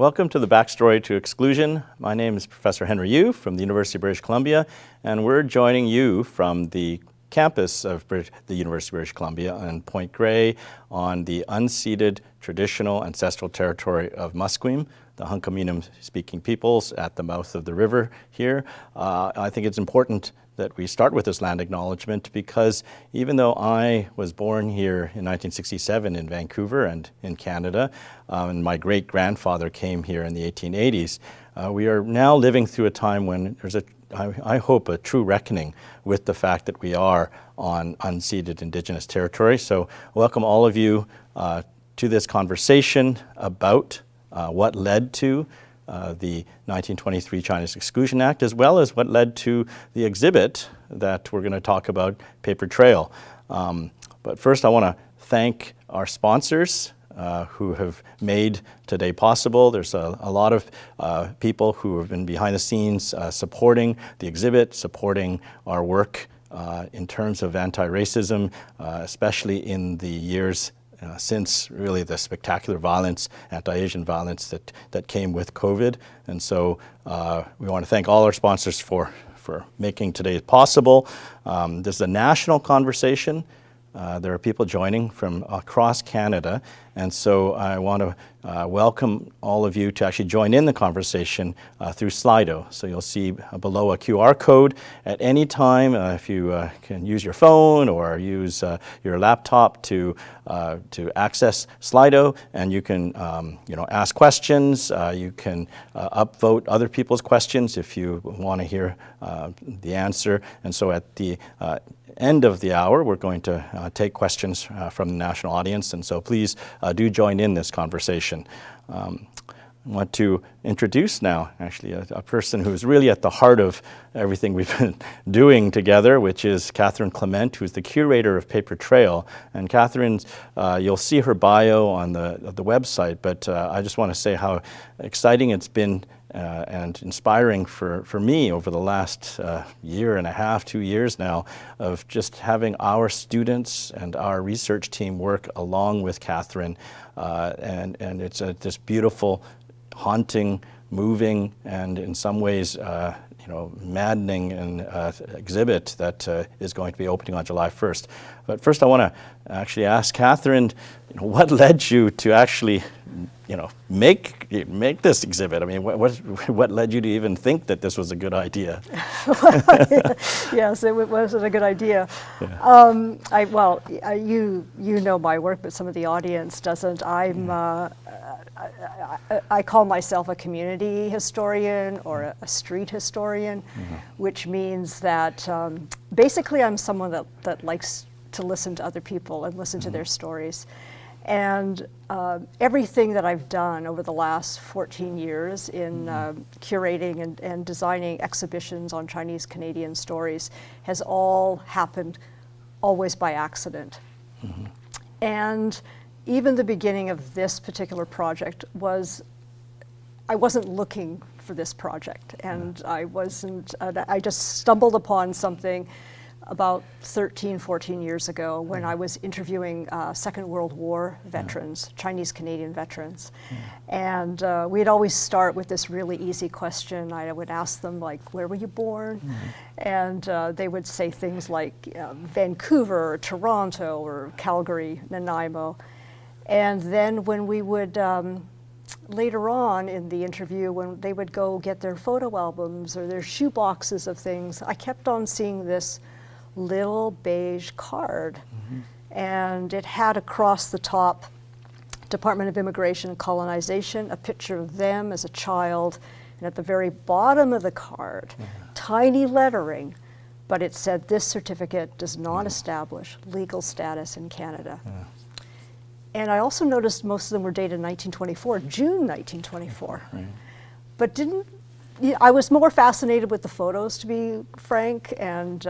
Welcome to the Backstory to Exclusion. My name is Professor Henry Yu from the University of British Columbia, and we're joining you from the campus of the University of British Columbia in Point Grey on the unceded traditional ancestral territory of Musqueam, the Hunkaminam speaking peoples at the mouth of the river here. I think it's important that we start with this land acknowledgement because even though I was born here in 1967 in Vancouver and in Canada, and my great-grandfather came here in the 1880s, we are now living through a time when there's I hope a true reckoning with the fact that we are on unceded Indigenous territory. So welcome all of you to this conversation about what led to the 1923 Chinese Exclusion Act, as well as what led to the exhibit that we're going to talk about, Paper Trail. But first I want to thank our sponsors who have made today possible. There's a lot of people who have been behind the scenes supporting the exhibit, supporting our work in terms of anti-racism, especially in the years since really the spectacular violence, anti-Asian violence that came with COVID. And so we want to thank all our sponsors for making today possible. This is a national conversation. There are people joining from across Canada, and so I want to welcome all of you to actually join in the conversation through Slido. So you'll see below a QR code at any time. If you can use your phone or use your laptop to access Slido, and you can ask questions. You can upvote other people's questions if you want to hear the answer. And so at the end of the hour, we're going to take questions from the national audience, and so please do join in this conversation. I want to introduce now actually a person who's really at the heart of everything we've been doing together, which is Catherine Clement, who's the curator of Paper Trail. And Catherine's, you'll see her bio on the website, but I just want to say how exciting it's been and inspiring for me over the last year and a half, 2 years now, of just having our students and our research team work along with Catherine. And it's this beautiful, haunting, moving, and in some ways, maddening exhibit that is going to be opening on July 1st. But first I want to actually ask Catherine, what led you to actually make this exhibit? I mean, what led you to even think that this was a good idea? Yes, it wasn't a good idea. Yeah. You know my work, but some of the audience doesn't. I call myself a community historian or a street historian, which means that basically I'm someone that likes to listen to other people and listen to their stories. And everything that I've done over the last 14 years in curating and designing exhibitions on Chinese Canadian stories has all happened always by accident. And even the beginning of this particular project I wasn't looking for this project, and I just stumbled upon something about 13, 14 years ago when I was interviewing Second World War veterans, Chinese Canadian veterans. And we'd always start with this really easy question. I would ask them, like, where were you born? And they would say things like Vancouver or Toronto or Calgary, Nanaimo. And then when we would, later on in the interview, when they would go get their photo albums or their shoe boxes of things, I kept on seeing this little beige card. And it had across the top, Department of Immigration and Colonization, a picture of them as a child, and at the very bottom of the card, tiny lettering, but it said, "This certificate does not establish legal status in Canada." And I also noticed most of them were dated 1924, June 1924. But I was more fascinated with the photos, to be frank, and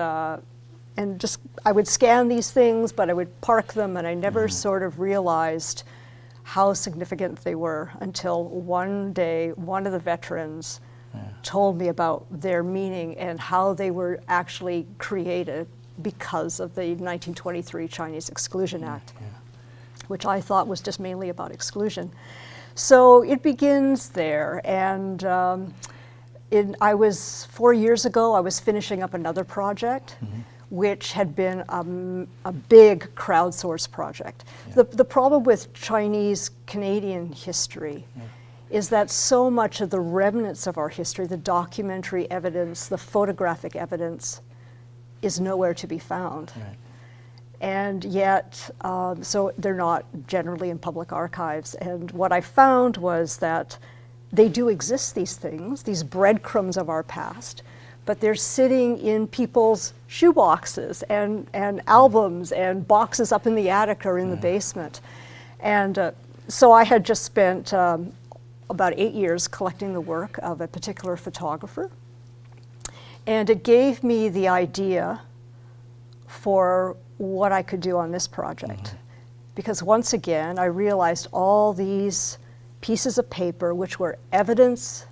just I would scan these things, but I would park them, and I never sort of realized how significant they were until one day one of the veterans told me about their meaning and how they were actually created because of the 1923 Chinese Exclusion Act, which I thought was just mainly about exclusion. So it begins there, and I was 4 years ago. I was finishing up another project, which had been a big crowdsourced project. Yeah. The problem with Chinese Canadian history is that so much of the remnants of our history, the documentary evidence, the photographic evidence, is nowhere to be found. Right. And yet, so they're not generally in public archives. And what I found was that they do exist, these things, these breadcrumbs of our past, but they're sitting in people's shoeboxes and albums and boxes up in the attic or in the basement. And so I had just spent about 8 years collecting the work of a particular photographer. And it gave me the idea for what I could do on this project. Because once again, I realized all these pieces of paper, which were evidence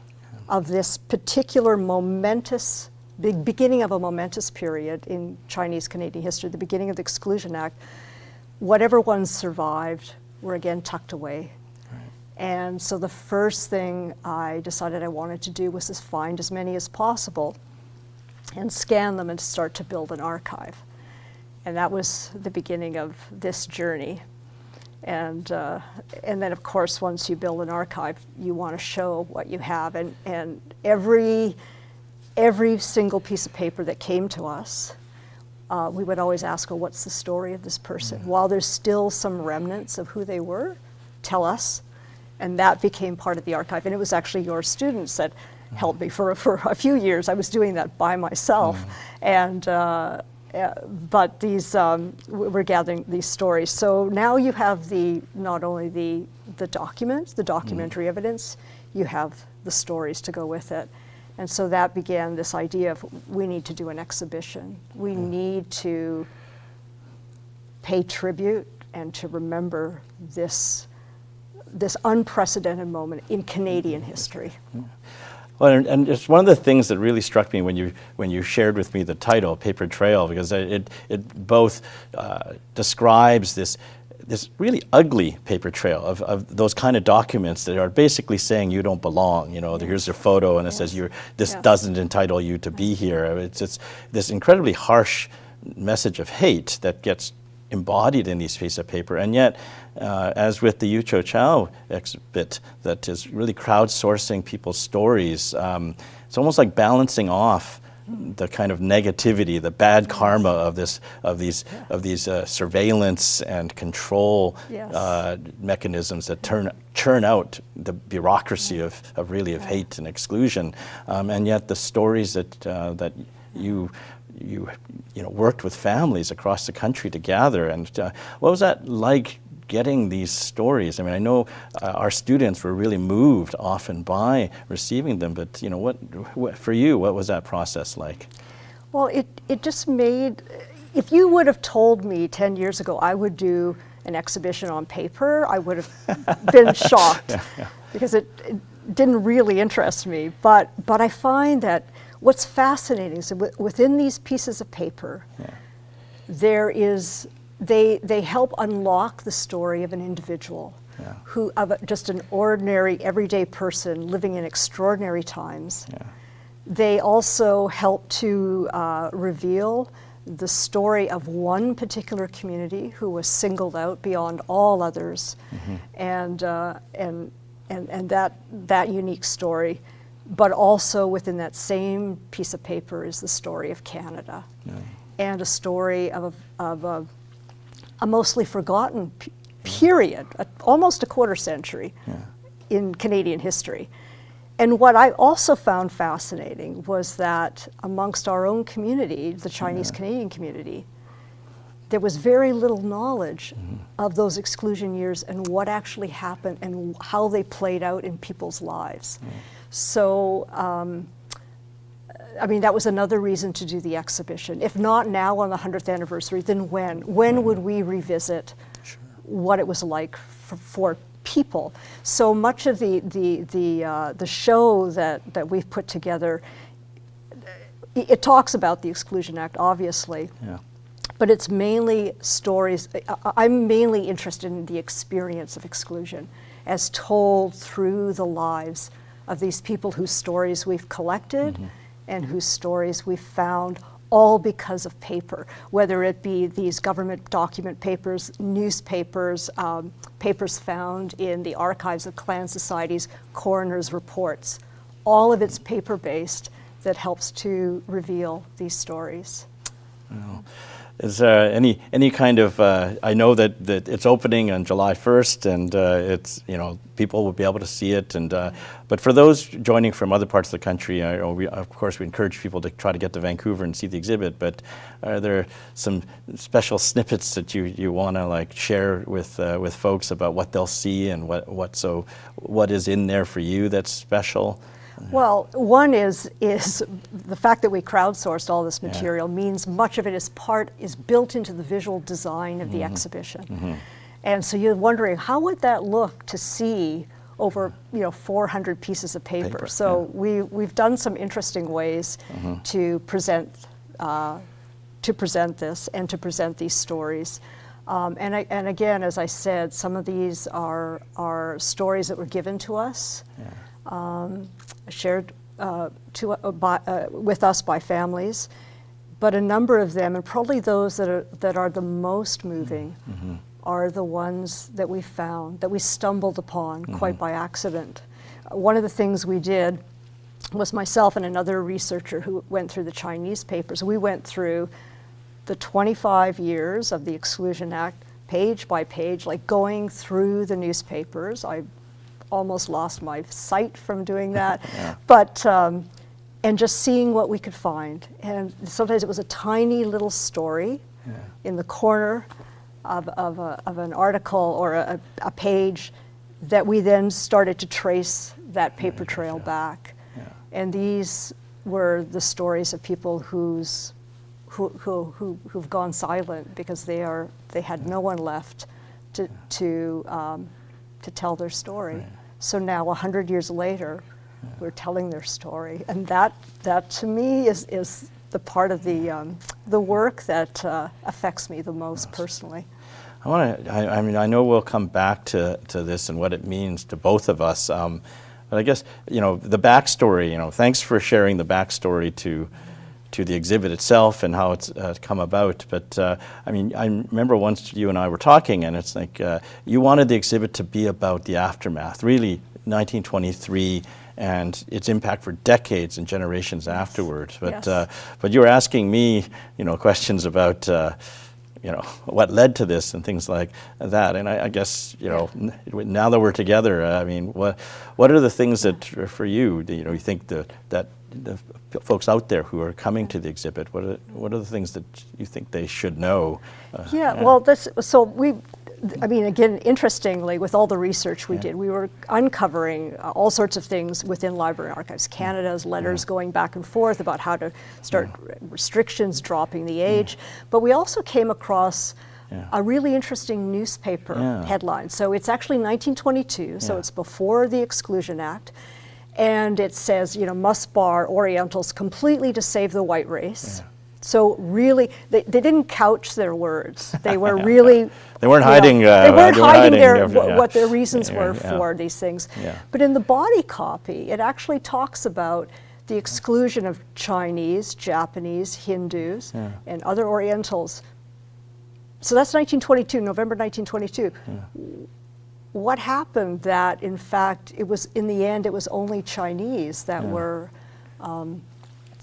of this particular momentous, the beginning of a momentous period in Chinese Canadian history, the beginning of the Exclusion Act, whatever ones survived were again tucked away. Right. And so the first thing I decided I wanted to do was to find as many as possible and scan them and start to build an archive. And that was the beginning of this journey. And then, of course, once you build an archive, you want to show what you have. And every single piece of paper that came to us, we would always ask, well, what's the story of this person? While there's still some remnants of who they were, tell us. And that became part of the archive. And it was actually your students that helped me for a few years. I was doing that by myself. And but these we're gathering these stories. So now you have not only the documents, the documentary evidence, you have the stories to go with it. And so that began this idea of we need to do an exhibition. We need to pay tribute and to remember this unprecedented moment in Canadian history. Well, and it's one of the things that really struck me when you shared with me the title, Paper Trail, because it both describes this really ugly paper trail of those kind of documents that are basically saying you don't belong. You know, here's your photo, and it says this doesn't entitle you to be here. It's this incredibly harsh message of hate that gets embodied in these pieces of paper, and yet, as with the Yu Chow exhibit that is really crowdsourcing people's stories, it's almost like balancing off the kind of negativity, the bad karma of these surveillance and control mechanisms that churn out the bureaucracy of hate and exclusion, and yet the stories that you worked with families across the country to gather. And what was that like, getting these stories? I mean, I know our students were really moved often by receiving them, but what for you, what was that process like? Well, it just made, if you would have told me 10 years ago I would do an exhibition on paper, I would have been shocked because it didn't really interest me. But I find that what's fascinating is that within these pieces of paper, there is, they help unlock the story of an individual, just an ordinary, everyday person living in extraordinary times. They also help to reveal the story of one particular community who was singled out beyond all others, and that unique story. But also within that same piece of paper is the story of Canada, and a story of a mostly forgotten period, almost a quarter century in Canadian history. And what I also found fascinating was that amongst our own community, the Chinese Canadian community, there was very little knowledge of those exclusion years and what actually happened and how they played out in people's lives. So, I mean, that was another reason to do the exhibition. If not now on the 100th anniversary, then when? When would we revisit what it was like for people? So much of the show that we've put together, it talks about the Exclusion Act, obviously. But it's mainly stories. I'm mainly interested in the experience of exclusion as told through the lives of these people whose stories we've collected and whose stories we've found, all because of paper, whether it be these government document papers, newspapers, papers found in the archives of clan societies, coroners' reports. All of it's paper-based that helps to reveal these stories. Well, is there any kind of, I know that it's opening on July 1st, and it's, people will be able to see it, and but for those joining from other parts of the country, of course we encourage people to try to get to Vancouver and see the exhibit, but are there some special snippets that you want to share with folks about what they'll see and what is in there for you that's special? Well, one is the fact that we crowdsourced all this material means much of it is built into the visual design of the exhibition. And so you're wondering, how would that look to see over 400 pieces of paper? So we've done some interesting ways to present this and to present these stories. And again, as I said, some of these are stories that were given to us. Shared with us by families, but a number of them, and probably those that are the most moving, are the ones that we found, that we stumbled upon quite by accident. One of the things we did was myself and another researcher who went through the Chinese papers. We went through the 25 years of the Exclusion Act, page by page, going through the newspapers. I almost lost my sight from doing that, but and just seeing what we could find. And sometimes it was a tiny little story in the corner of an article or a page that we then started to trace that paper trail back. And these were the stories of people who've gone silent because they had no one left to tell their story. So now, 100 years later, we're telling their story, and that to me is the part of the work that affects me the most personally. I know we'll come back to this and what it means to both of us, but I guess the backstory. Thanks for sharing the backstory to the exhibit itself and how it's come about. But I remember once you and I were talking, and it's you wanted the exhibit to be about the aftermath, really 1923 and its impact for decades and generations afterwards. But but you were asking me, questions about what led to this and things like that. And I guess now that we're together, what are the things that for you, you think that the folks out there who are coming to the exhibit, what are the things that you think they should know? Well, again, interestingly, with all the research we did, we were uncovering all sorts of things within Library Archives Canada's letters going back and forth about how to start restrictions, dropping the age. But we also came across a really interesting newspaper headline. So it's actually 1922, so it's before the Exclusion Act. And it says, must bar Orientals completely to save the white race. So really, they didn't couch their words. They were really... They weren't hiding... they weren't hiding what their reasons were for these things. But in the body copy, it actually talks about the exclusion of Chinese, Japanese, Hindus, and other Orientals. So that's 1922, November 1922. What happened that, in fact, in the end, it was only Chinese that were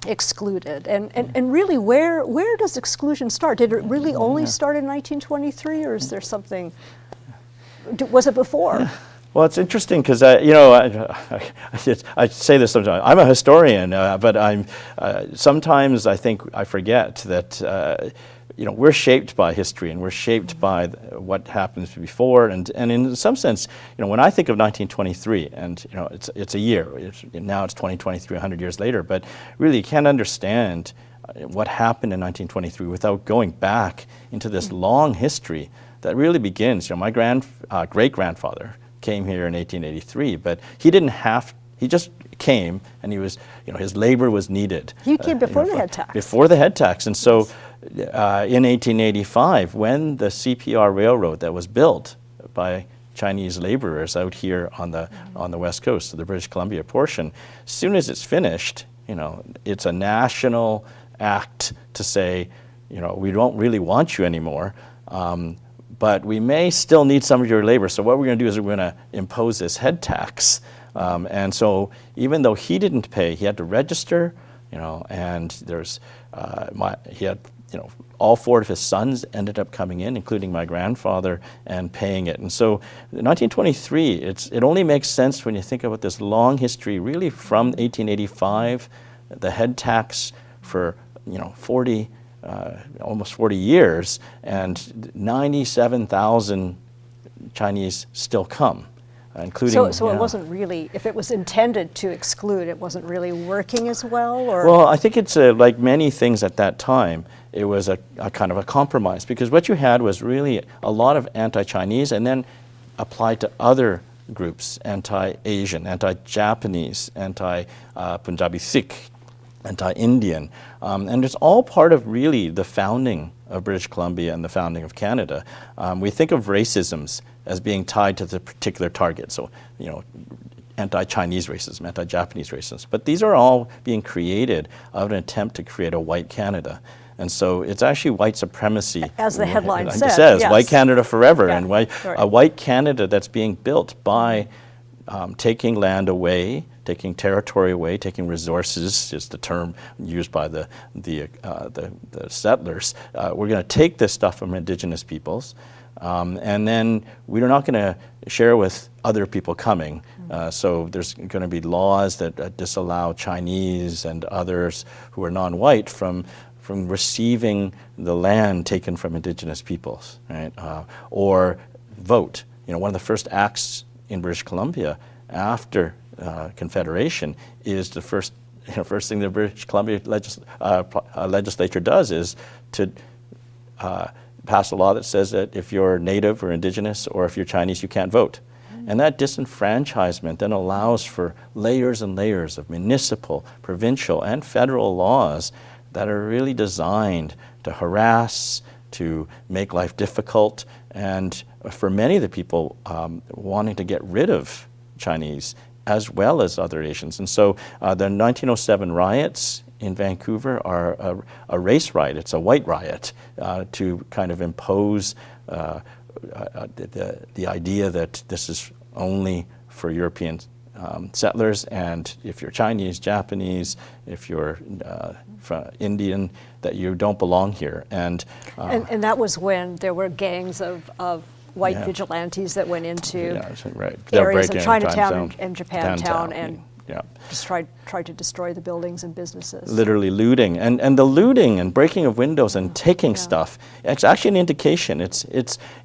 excluded? And really, where does exclusion start? Did it really only start in 1923, or is there something, was it before? Well, it's interesting because, I say this sometimes, I'm a historian, but sometimes I think I forget that we're shaped by history, and we're shaped by what happens before, and in some sense, when I think of 1923, and it's a year, now it's 2023, 100 years later, but really you can't understand what happened in 1923 without going back into this long history that really begins. My great-grandfather came here in 1883, but he just came, and he was, his labor was needed. He came before the head tax. Before the head tax, and so in 1885, when the CPR railroad that was built by Chinese laborers out here on the West Coast, so the British Columbia portion. As soon as it's finished, it's a national act to say, we don't really want you anymore, but we may still need some of your labor. So what we're going to do is we're going to impose this head tax. And so even though he didn't pay, he had to register, and there's he had, all 4 of his sons ended up coming in, including my grandfather, and paying it. And so in 1923, it only makes sense when you think about this long history, really from 1885, the head tax for, 40, almost 40 years, and 97,000 Chinese still come. Including, so it wasn't really, if it was intended to exclude, it wasn't really working as well? Or? Well, I think it's like many things at that time, it was a kind of a compromise, because what you had was really a lot of anti-Chinese and then applied to other groups, anti-Asian, anti-Japanese, anti-Punjabi Sikh, anti-Indian. And it's all part of really the founding of British Columbia and the founding of Canada. We think of racisms as being tied to the particular target. So, anti-Chinese racism, anti-Japanese racism. But these are all being created out of an attempt to create a white Canada. And so it's actually white supremacy. As the headline says, yes. White Canada forever. Yeah, And a white Canada that's being built by taking land away, taking territory away, taking resources, is the term used by the settlers. We're going to take this stuff from Indigenous peoples, and then we're not going to share with other people coming. So there's going to be laws that disallow Chinese and others who are non-white from receiving the land taken from Indigenous peoples, right? Or vote. One of the first acts in British Columbia after Confederation is the first thing the British Columbia legislature does is to pass a law that says that if you're Native or Indigenous or if you're Chinese, you can't vote. And that disenfranchisement then allows for layers and layers of municipal, provincial, and federal laws that are really designed to harass, to make life difficult, and for many of the people wanting to get rid of Chinese as well as other Asians. And so the 1907 riots in Vancouver are a race riot. It's a white riot to kind of impose the idea that this is only for European settlers, and if you're Chinese, Japanese, if you're Indian, that you don't belong here. And that was when there were gangs of white vigilantes that went into right. areas of Chinatown and Japantown and just tried to destroy the buildings and businesses. Literally looting, and the looting and breaking of windows and taking stuff. It's actually an indication. It's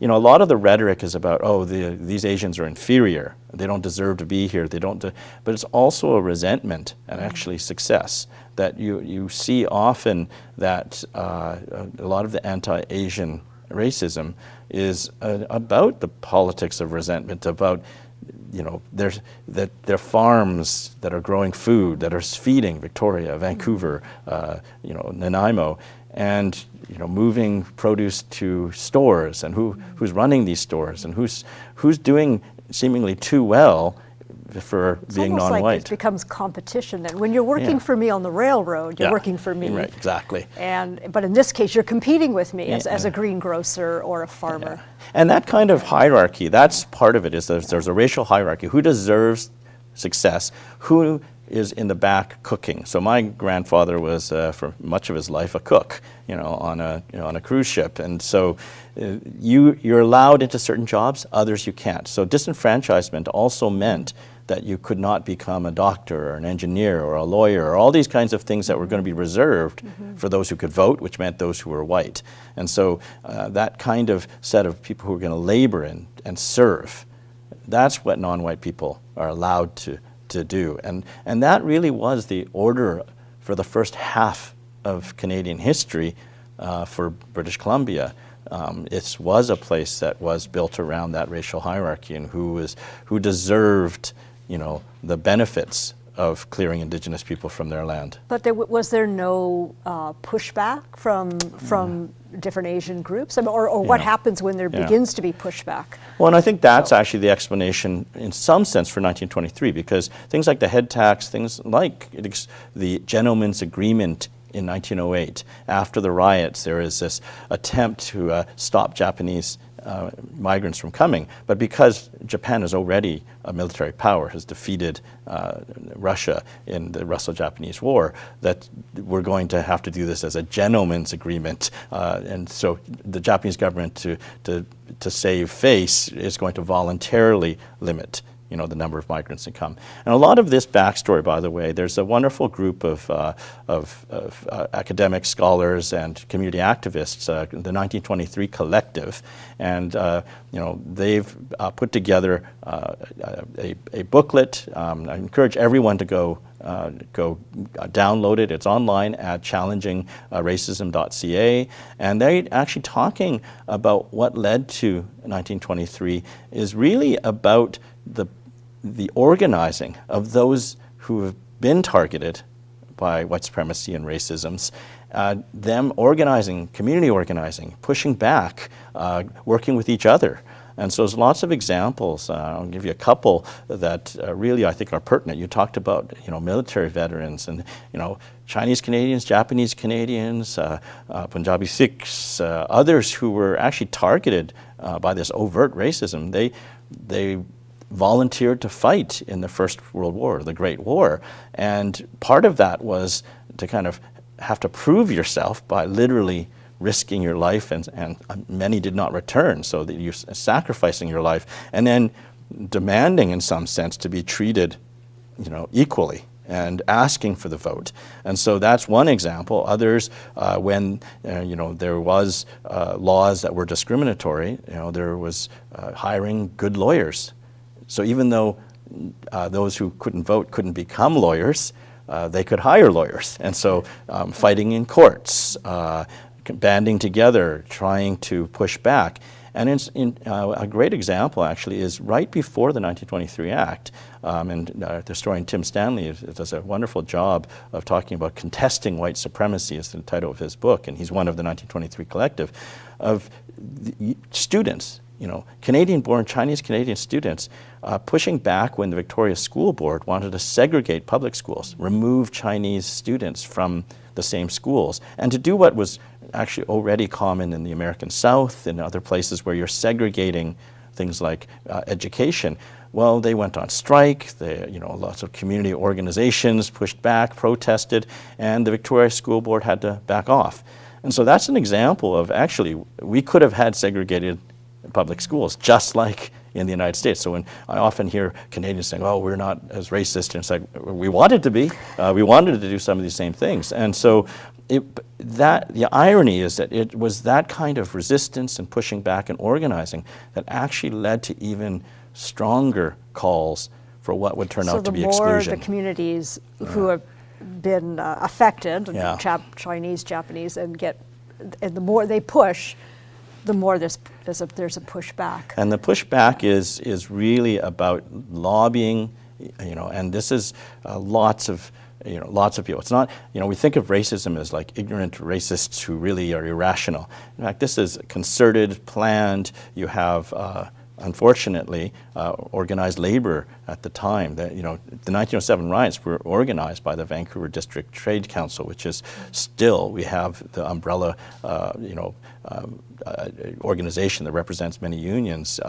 a lot of the rhetoric is about these Asians are inferior. They don't deserve to be here. They don't. But it's also a resentment and actually success that you see often that a lot of the anti-Asian racism is about the politics of resentment, about their farms that are growing food, that are feeding Victoria, Vancouver, Nanaimo, and moving produce to stores, and who's running these stores, and who's doing seemingly too well for being non-white. It's almost like it becomes competition then. When you're working for me on the railroad, you're working for me. Right, exactly. But in this case, you're competing with me as a greengrocer or a farmer. Yeah. And that kind of hierarchy, that's part of it, is there's a racial hierarchy. Who deserves success? Who is in the back cooking? So my grandfather was, for much of his life, a cook, on a cruise ship. And so you're allowed into certain jobs, others you can't. So disenfranchisement also meant that you could not become a doctor or an engineer or a lawyer or all these kinds of things that were going to be reserved for those who could vote, which meant those who were white. And so that kind of set of people who are going to labor and serve, that's what non-white people are allowed to do. And that really was the order for the first half of Canadian history for British Columbia. It was a place that was built around that racial hierarchy, and who deserved the benefits of clearing indigenous people from their land. But was there no pushback from different Asian groups? I mean, or what happens when there begins to be pushback? Well, and I think that's actually the explanation in some sense for 1923, because things like the head tax, things like the gentleman's agreement in 1908, after the riots, there is this attempt to stop Japanese migrants from coming, but because Japan is already a military power, has defeated Russia in the Russo-Japanese War, that we're going to have to do this as a gentleman's agreement, and so the Japanese government, to save face, is going to voluntarily limit the number of migrants that come. And a lot of this backstory, by the way, there's a wonderful group of academic scholars and community activists, the 1923 Collective, and they've put together a booklet. I encourage everyone to go download it. It's online at challengingracism.ca, and they're actually talking about what led to 1923 is really about the organizing of those who have been targeted by white supremacy and racisms, them organizing, community organizing, pushing back, working with each other. And so there's lots of examples. I'll give you a couple that really I think are pertinent. You talked about military veterans and Chinese Canadians, Japanese Canadians, Punjabi Sikhs, others who were actually targeted by this overt racism. They volunteered to fight in the First World War, the Great War, and part of that was to kind of have to prove yourself by literally risking your life, and many did not return, so that you're sacrificing your life, and then demanding in some sense to be treated equally and asking for the vote. And so that's one example. Others, when there was laws that were discriminatory, there was hiring good lawyers. So even though those who couldn't vote couldn't become lawyers, they could hire lawyers. And so fighting in courts, banding together, trying to push back. And a great example actually is right before the 1923 Act, and the historian Tim Stanley does a wonderful job of talking about contesting white supremacy, is the title of his book, and he's one of the 1923 Collective, of the students, Canadian-born Chinese Canadian students pushing back when the Victoria School Board wanted to segregate public schools, remove Chinese students from the same schools, and to do what was actually already common in the American South and other places where you're segregating things like education. Well, they went on strike. Lots of community organizations pushed back, protested, and the Victoria School Board had to back off. And so that's an example of actually we could have had segregated public schools, just like in the United States. So when I often hear Canadians saying, "Oh, we're not as racist," and it's like, we wanted to be. We wanted to do some of these same things. And so the irony is that it was that kind of resistance and pushing back and organizing that actually led to even stronger calls for what would turn out to be exclusion. So the more the communities who have been affected, Chinese, Japanese, and the more they push, the more there's a pushback. And the pushback is really about lobbying, and this is lots of people. It's not, we think of racism as like ignorant racists who really are irrational. In fact, this is concerted, planned. You have, unfortunately, organized labor at the time. The 1907 riots were organized by the Vancouver District Trade Council, which is still, we have the umbrella, organization that represents many unions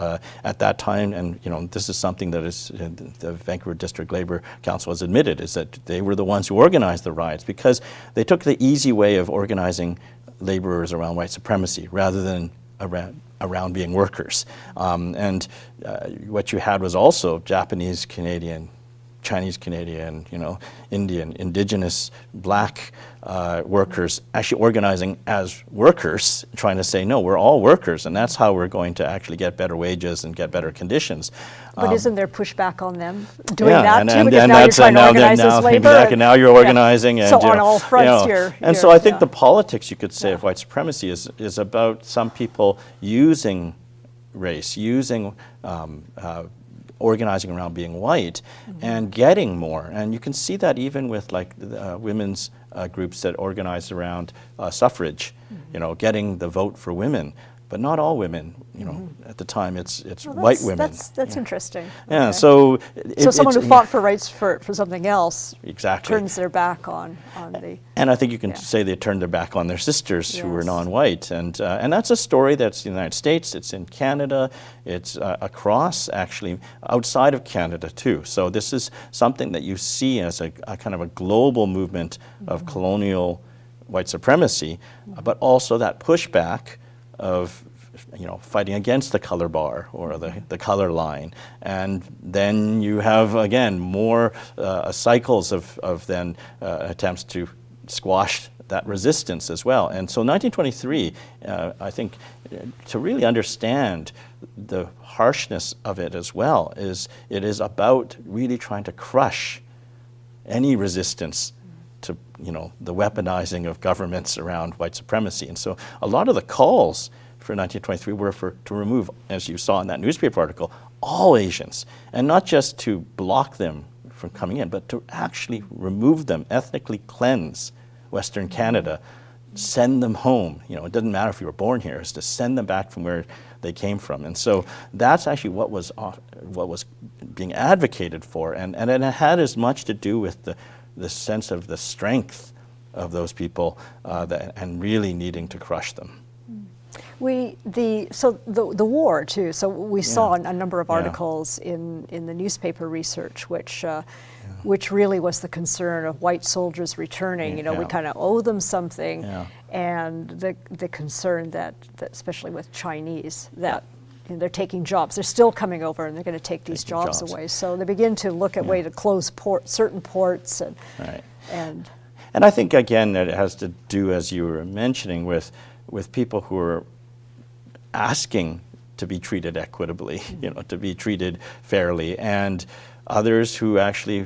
at that time, and this is something that is the Vancouver District Labor Council has admitted, is that they were the ones who organized the riots because they took the easy way of organizing laborers around white supremacy rather than around being workers. And what you had was also Japanese Canadian, Chinese Canadian, Indian, Indigenous, Black workers actually organizing as workers, trying to say, no, we're all workers, and that's how we're going to actually get better wages and get better conditions. But isn't there pushback on them doing that too? And Because now you're trying to organize this labor. Exactly, now you're organizing. And, so on all fronts And so I think the politics, you could say, of white supremacy is about some people using race, using organizing around being white and getting more. And you can see that even with like women's groups that organize around suffrage, you know, getting the vote for women. But not all women, you know, at the time it's white women. That's interesting. Yeah, Okay. so... So someone who fought for rights for something else exactly turns their back on the... And I think you can say they turned their back on their sisters who were Yes. non-white. And that's a story that's in the United States, it's in Canada, it's across, actually, outside of Canada too. So this is something that you see as a kind of a global movement of colonial white supremacy, but also that pushback of, you know, fighting against the color bar or the color line. And then you have, again, more cycles of then attempts to squash that resistance as well. And so 1923, I think, to really understand the harshness of it as well, it is about really trying to crush any resistance to, you know, the weaponizing of governments around white supremacy. And so a lot of the calls for 1923 were to remove, as you saw in that newspaper article, all Asians, and not just to block them from coming in, but to actually remove them, ethnically cleanse Western Canada, send them home. You know, it doesn't matter if you were born here, it's to send them back from where they came from. And so that's actually what was being advocated for, and it had as much to do with the sense of the strength of those people and really needing to crush them. So the war too. So we saw a number of articles in the newspaper research, which really was the concern of white soldiers returning. You know, we kind of owe them something, and the concern that especially with Chinese that. You know, they're taking jobs. They're still coming over, and they're going to take these jobs away. So they begin to look at ways to close certain ports, and I think again it has to do, as you were mentioning, with people who are asking to be treated equitably, you know, to be treated fairly, and others who actually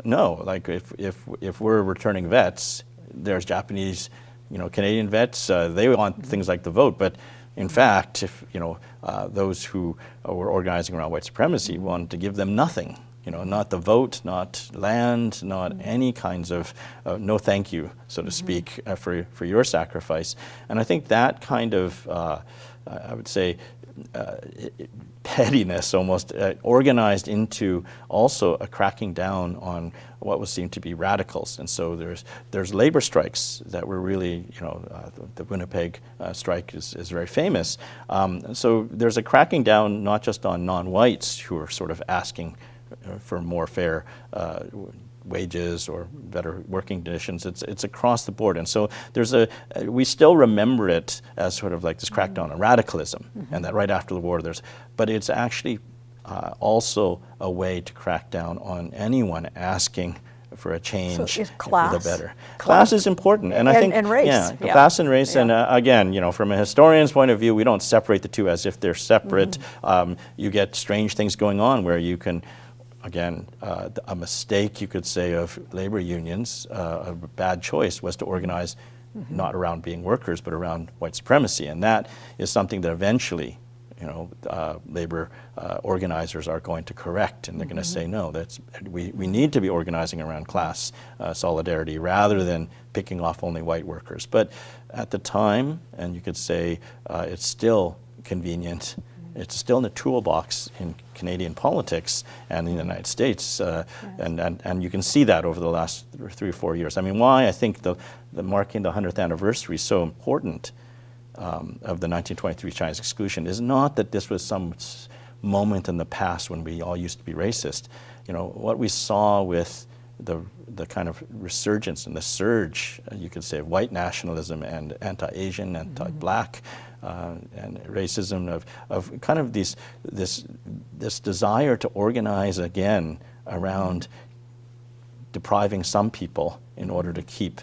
know, like if we're returning vets, there's Japanese, you know, Canadian vets. They want things like the vote, but in fact, if you know those who were organizing around white supremacy wanted to give them nothing, you know, not the vote, not land, not any kinds of no thank you, so to speak, for your sacrifice. And I think that kind of, I would say, pettiness almost organized into also a cracking down on what was seen to be radicals. And so there's labor strikes that were really, you know, the Winnipeg strike is very famous. So there's a cracking down not just on non-whites who are sort of asking for more fair wages or better working conditions. It's across the board. And so we still remember it as sort of like this crackdown on radicalism, and that right after the war but it's actually also a way to crack down on anyone asking for a change for the better. Class is important, and I think race. Class and race, and again, you know, from a historian's point of view, we don't separate the two as if they're separate. You get strange things going on where you can. Again, a mistake, you could say, of labor unions, a bad choice was to organize not around being workers, but around white supremacy. And that is something that eventually, you know, labor organizers are going to correct, and they're going to say, no, we need to be organizing around class solidarity rather than picking off only white workers. But at the time, and you could say it's still convenient, it's still in the toolbox in Canadian politics and in the United States, and you can see that over the last 3 or 4 years. I mean, why I think the marking the 100th anniversary is so important of the 1923 Chinese Exclusion is not that this was some moment in the past when we all used to be racist. You know, what we saw with the kind of resurgence and the surge, you could say, of white nationalism and anti-Asian, anti-black, and racism of kind of this desire to organize again around depriving some people in order to keep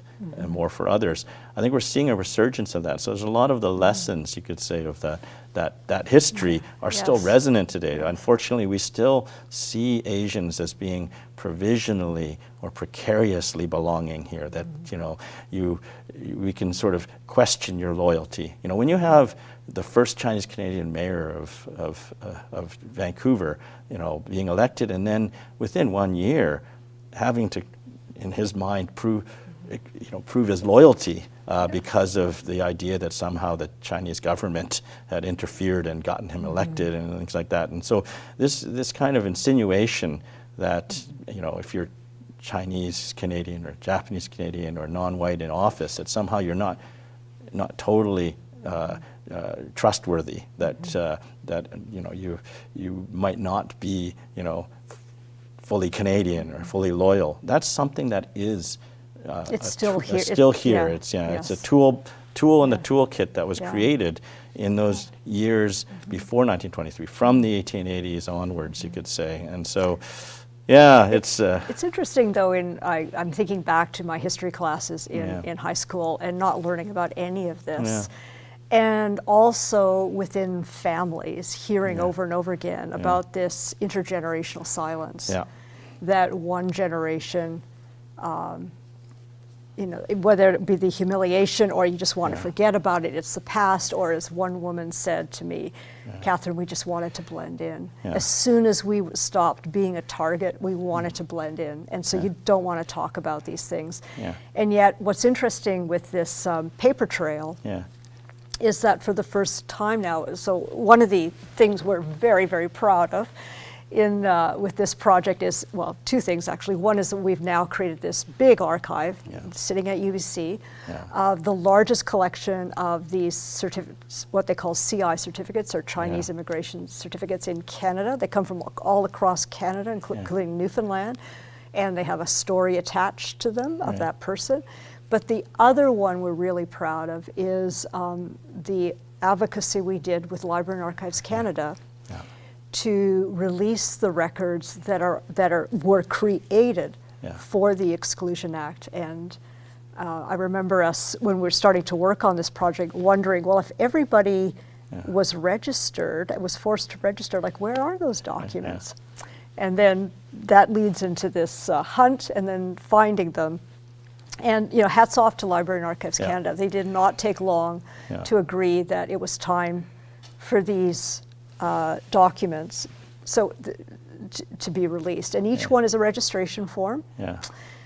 more for others. I think we're seeing a resurgence of that. So there's a lot of the lessons, you could say, of that history are still resonant today. Unfortunately, we still see Asians as being provisionally or precariously belonging here. That we can sort of question your loyalty. When you have the first Chinese Canadian mayor of Vancouver, being elected, and then within 1 year having to, in his mind, prove his loyalty because of the idea that somehow the Chinese government had interfered and gotten him elected and things like that. And so this kind of insinuation that if you're Chinese Canadian or Japanese Canadian or non-white in office, that somehow you're not totally trustworthy, that you might not be fully Canadian or fully loyal. That's something that is it's still here. Still here. It's a tool in the toolkit that was created in those years before 1923, from the 1880s onwards, you could say. And so, it's interesting though. I'm thinking back to my history classes in high school and not learning about any of this. And also within families, hearing over and over again about this intergenerational silence. That one generation, whether it be the humiliation or you just want to forget about it, it's the past, or as one woman said to me, Catherine, we just wanted to blend in. As soon as we stopped being a target, we wanted to blend in. And so you don't want to talk about these things. And yet what's interesting with this paper trail is that for the first time now, so one of the things we're very, very proud of with this project is, well, two things actually. One is that we've now created this big archive sitting at UBC, the largest collection of these certificates, what they call CI certificates, or Chinese immigration certificates in Canada. They come from all across Canada, including Newfoundland, and they have a story attached to them of that person. But the other one we're really proud of is the advocacy we did with Library and Archives Canada to release the records that were created for the Exclusion Act. And I remember us, when we were starting to work on this project, wondering, well, if everybody was registered, was forced to register, like, where are those documents? And then that leads into this hunt and then finding them. And hats off to Library and Archives Canada. They did not take long to agree that it was time for these documents to be released. And each one is a registration form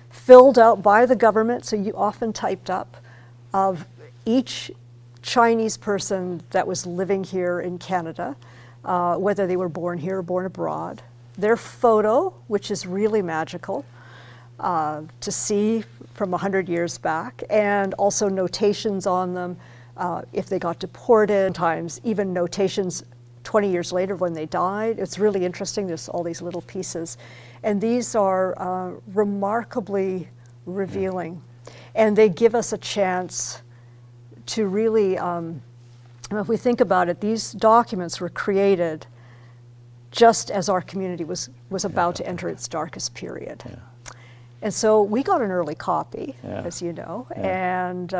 filled out by the government, so you often typed up, of each Chinese person that was living here in Canada, whether they were born here or born abroad, their photo, which is really magical to see from 100 years back, and also notations on them if they got deported, sometimes even notations 20 years later when they died. It's really interesting. There's all these little pieces. And these are remarkably revealing. And they give us a chance to really, if we think about it, these documents were created just as our community was about to enter its darkest period. And so we got an early copy, as you know, and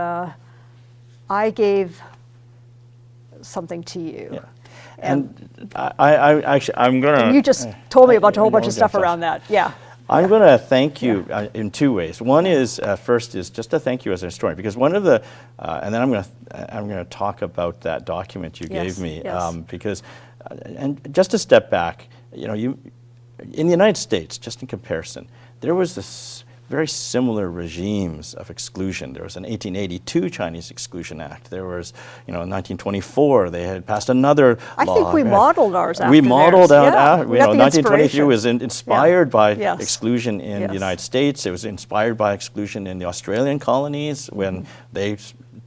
I gave something to you. And I actually, I'm going to... And you just told me about a whole bunch of stuff around that. I'm going to thank you in two ways. One is, first is just to thank you as a historian, because one of the, and then I'm going to talk about that document you gave me, because, and just to step back, in the United States, just in comparison, there was this very similar regimes of exclusion. There was an 1882 Chinese Exclusion Act. There was, in 1924, they had passed another law. I think we modeled ours after We modeled out, 1923 was inspired by exclusion in the United States. It was inspired by exclusion in the Australian colonies when they,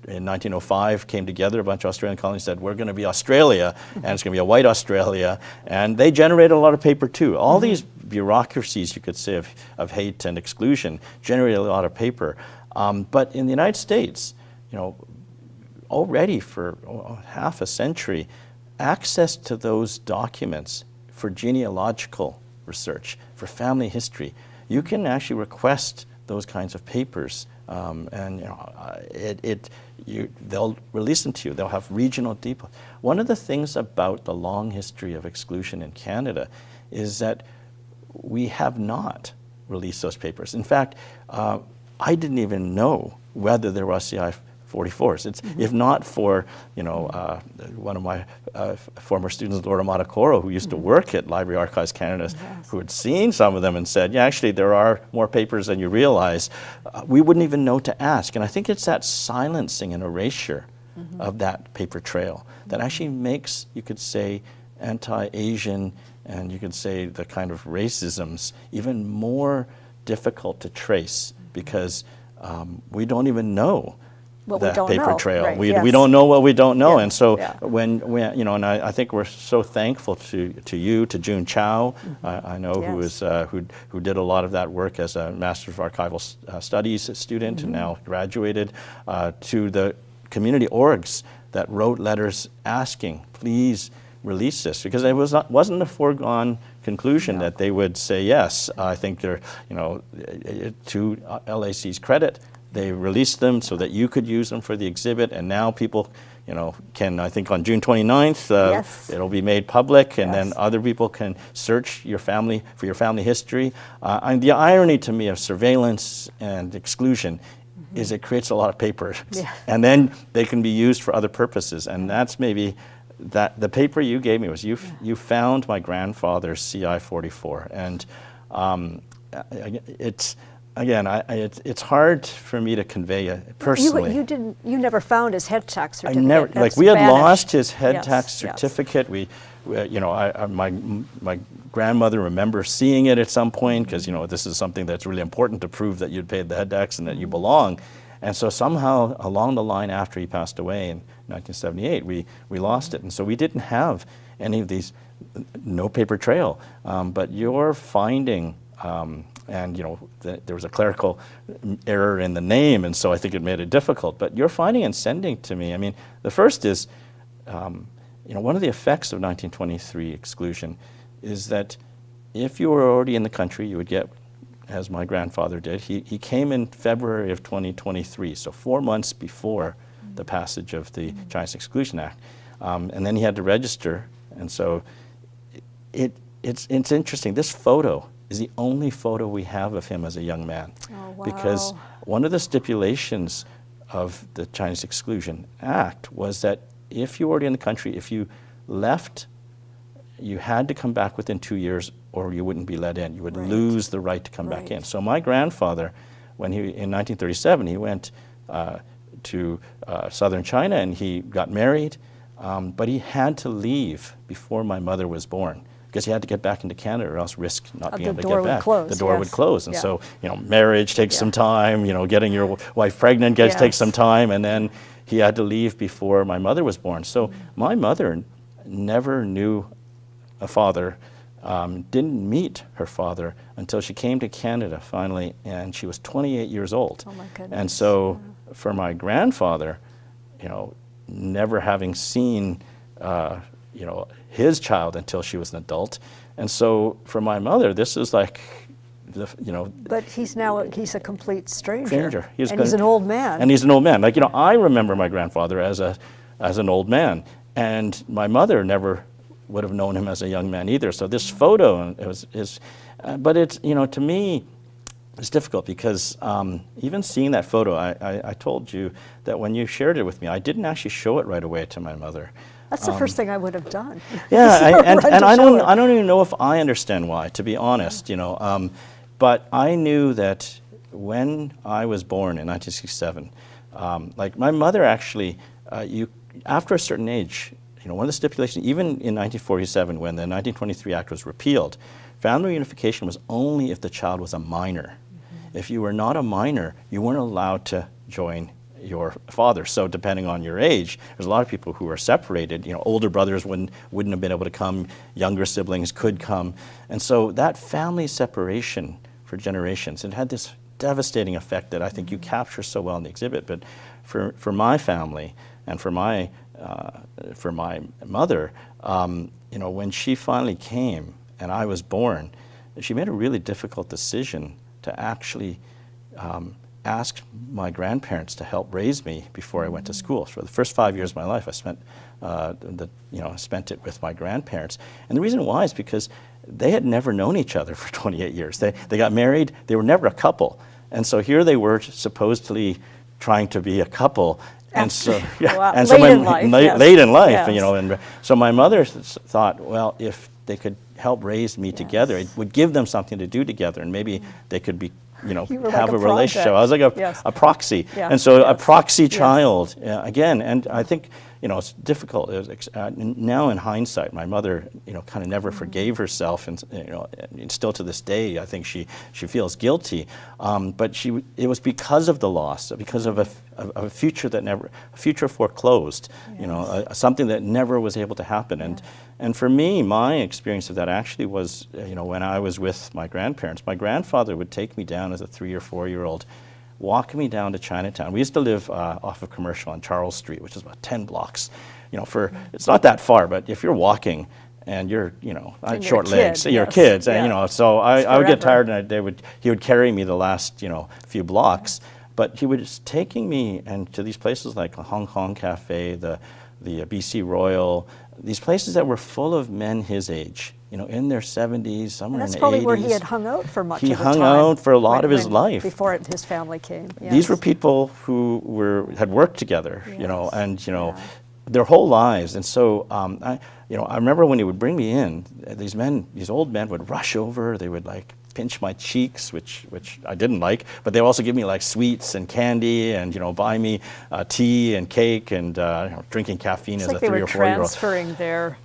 in 1905, came together, a bunch of Australian colonies said, we're going to be Australia, and it's going to be a white Australia. And they generated a lot of paper too. All these bureaucracies, you could say, of hate and exclusion generated a lot of paper. But in the United States, already for half a century, access to those documents for genealogical research, for family history, you can actually request those kinds of papers, and they'll release them to you. They'll have regional depots. One of the things about the long history of exclusion in Canada is that we have not released those papers. In fact, I didn't even know whether there was CI 44s. It's, if not for, one of my former students, Laura Matacoro, who used to work at Library Archives Canada, who had seen some of them and said, yeah, actually there are more papers than you realize, we wouldn't even know to ask. And I think it's that silencing and erasure of that paper trail that actually makes, you could say, anti-Asian and you could say the kind of racisms even more difficult to trace because we don't even know that paper trail. Right, we don't know what we don't know. Yeah, and so yeah. when and I think we're so thankful to you, to June Chow, I know who did a lot of that work as a Master of Archival Studies student and now graduated, to the community orgs that wrote letters asking, please release this, because it wasn't a foregone conclusion that they would say yes. I think they're, to LAC's credit, they released them so that you could use them for the exhibit, and now people, can, I think on June 29th, it'll be made public, and then other people can search your family for your family history. And the irony to me of surveillance and exclusion is it creates a lot of papers, and then they can be used for other purposes, and that's maybe that the paper you gave me was you found my grandfather's CI 44, and it's. Again, it's hard for me to convey it personally. You never found his head tax certificate. I never, That's we had vanished. lost his head tax certificate. My grandmother remembers seeing it at some point because this is something that's really important to prove that you'd paid the head tax and that you belong. And so somehow along the line after he passed away in 1978, we lost it, and so we didn't have any of these, no paper trail. But your finding. And there was a clerical error in the name, and so I think it made it difficult. But your finding and sending to me, I mean, the first is, one of the effects of 1923 exclusion is that if you were already in the country, you would get, as my grandfather did, he came in February of 2023, so 4 months before the passage of the Chinese Exclusion Act. And then he had to register, and so it's interesting. This photo is the only photo we have of him as a young man. Oh, wow. Because one of the stipulations of the Chinese Exclusion Act was that if you were already in the country, if you left, you had to come back within 2 years or you wouldn't be let in. You would lose the right to come back in. So my grandfather, in 1937, he went to southern China and he got married, but he had to leave before my mother was born, because he had to get back into Canada or else risk not being able to get back. The door would close. And so, marriage takes some time, getting your wife pregnant takes some time, and then he had to leave before my mother was born. So my mother never knew a father, didn't meet her father until she came to Canada finally, and she was 28 years old. Oh my goodness. And so for my grandfather, never having seen his child until she was an adult. And so for my mother, this is like, But he's a complete stranger. He's an old man. And he's an old man. I remember my grandfather as an old man, and my mother never would have known him as a young man either. So this photo but it's, to me, it's difficult because even seeing that photo, I told you that when you shared it with me, I didn't actually show it right away to my mother. That's the first thing I would have done. Yeah, and I don't even know if I understand why, to be honest, but I knew that when I was born in 1967, my mother actually, after a certain age, one of the stipulations, even in 1947 when the 1923 Act was repealed, family reunification was only if the child was a minor. If you were not a minor, you weren't allowed to join your father. So depending on your age, there's a lot of people who are separated. Older brothers wouldn't have been able to come, younger siblings could come. And so that family separation for generations, it had this devastating effect that I think you capture so well in the exhibit. But for my family and for my mother, when she finally came and I was born, she made a really difficult decision to actually ask my grandparents to help raise me before I went to school. So for the first 5 years of my life, I spent spent it with my grandparents. And the reason why is because they had never known each other for 28 years. They got married, they were never a couple. And so here they were supposedly trying to be a couple. And so, Wow. and Late so in life, yes. late in life, Yes. and so my mother thought, well, if they could help raise me together, it would give them something to do together, and maybe they could be, You were have like a a relationship. project. I was like Yes. a proxy, Yeah. and so a Yes. proxy Yes. child again. And I think it's difficult. Now in hindsight, my mother kind of never forgave herself, and and still to this day, I think she feels guilty. But it was because of the loss, because of a future a future foreclosed. Yes. Something that never was able to happen. And for me, my experience of that actually was, when I was with my grandparents. My grandfather would take me down as a 3 or 4 year old, walk me down to Chinatown. We used to live off of Commercial on Charles Street, which is about 10 blocks. It's not that far, but if you're walking and you're, I had short legs, you're yes. kids, Yeah. and so I would get forever. tired, and he would carry me the last, few blocks. But he was taking me to these places like the Hong Kong Cafe, the BC Royal, these places that were full of men his age, in their 70s, somewhere And that's in the 80s. probably where he had hung out for much of the time. He hung out for a lot of his life. Before his family came. Yes. These were people who had worked together, Yes. and their whole lives. And so I remember when he would bring me in, these old men would rush over. They would pinch my cheeks, which I didn't like, but they would also give me sweets and candy, and buy me tea and cake, and drinking caffeine It's as like a they 3 were or 4 year old. transferring their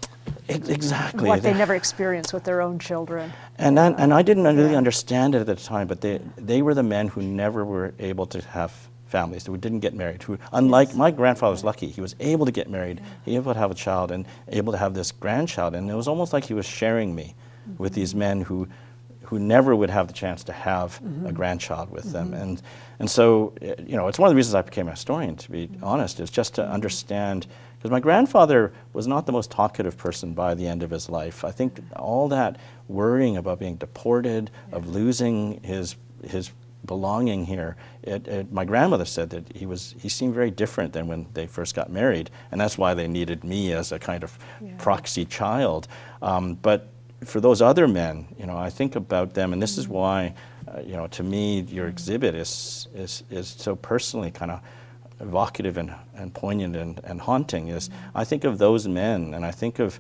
Exactly. what they never experienced with their own children. And I didn't really understand it at the time, but they were the men who never were able to have families, who didn't get married. Who, unlike my grandfather, was lucky. He was able to get married, able to have a child, and able to have this grandchild. And it was almost like he was sharing me with these men who never would have the chance to have a grandchild with them. And so, it's one of the reasons I became a historian, to be honest, is just to understand. Because my grandfather was not the most talkative person by the end of his life. I think all that worrying about being deported, of losing his belonging here, my grandmother said that he seemed very different than when they first got married, and that's why they needed me as a kind of proxy child. But for those other men, I think about them, and this is why, to me, your exhibit is so personally kind of evocative and poignant and haunting. Is I think of those men, and I think of,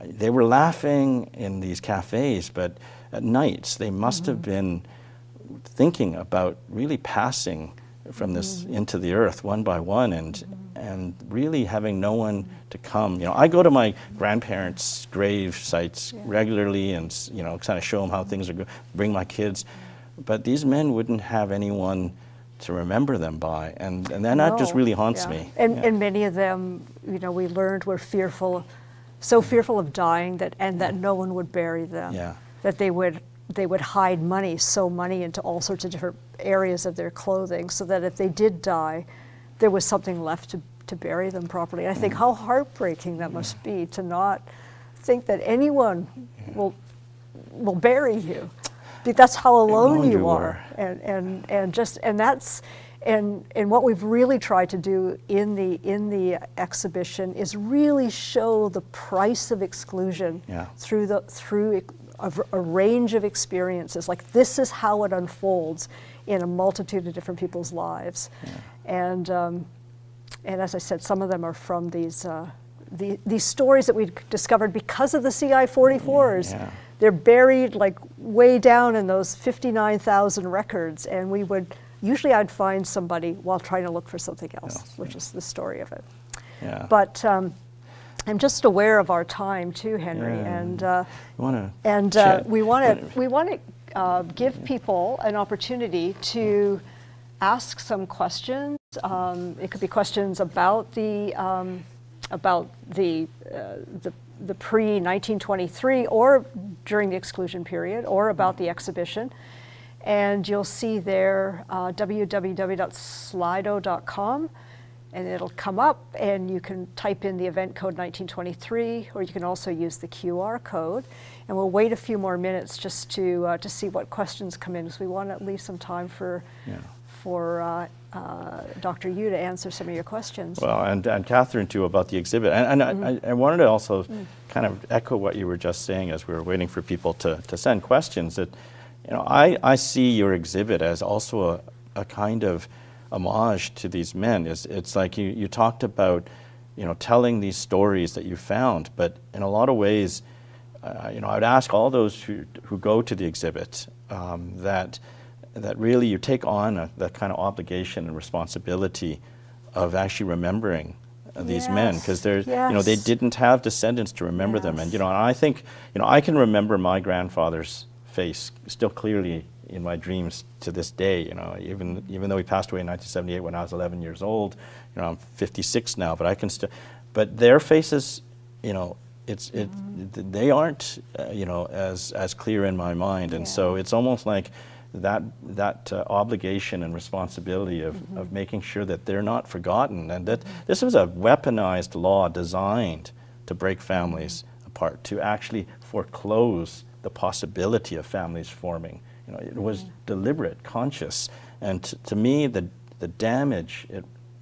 they were laughing in these cafes, but at nights they must have been thinking about really passing from this into the earth one by one, and really having no one to come. I go to my grandparents' grave sites regularly, and kind of show them how things are going, bring my kids, but these men wouldn't have anyone to remember them by, and then that just really haunts me. And many of them, we learned were fearful, so fearful of dying that no one would bury them. Yeah. That they would hide money, sew money into all sorts of different areas of their clothing, so that if they did die, there was something left to bury them properly. I think how heartbreaking that must be, to not think that anyone will bury you. That's how alone you are, and what we've really tried to do in the exhibition is really show the price of exclusion through a range of experiences. Like, this is how it unfolds in a multitude of different people's lives, and as I said, some of them are from these stories that we discovered because of the CI-44s. Yeah. They're buried way down in those 59,000 records, and usually I'd find somebody while trying to look for something else, which is the story of it. Yeah. But I'm just aware of our time too, Henry, and we want to give people an opportunity to ask some questions. It could be questions about the pre-1923 or during the exclusion period, or about the exhibition. And you'll see there www.slido.com. and it'll come up, and you can type in the event code 1923, or you can also use the QR code. And we'll wait a few more minutes just to see what questions come in, because we want to leave some time for Dr. Yu to answer some of your questions. Well, and Catherine too, about the exhibit. And I wanted to also kind of echo what you were just saying as we were waiting for people to send questions. That, you know, I see your exhibit as also a kind of homage to these men. It's like you talked about, you know, telling these stories that you found, but in a lot of ways, you know, I'd ask all those who go to the exhibit that really you take on that kind of obligation and responsibility of actually remembering these men, because they're, you know, they didn't have descendants to remember them. And, you know, and I think, you know, I can remember my grandfather's face still clearly in my dreams to this day. You know, even though he passed away in 1978 when I was 11 years old, you know, I'm 56 now, but I can still, but their faces, you know, they aren't, you know, as clear in my mind. And so it's almost like that obligation and responsibility of making sure that they're not forgotten, and that this was a weaponized law designed to break families apart, to actually foreclose the possibility of families forming. You know, it was deliberate, conscious, and to me, the damage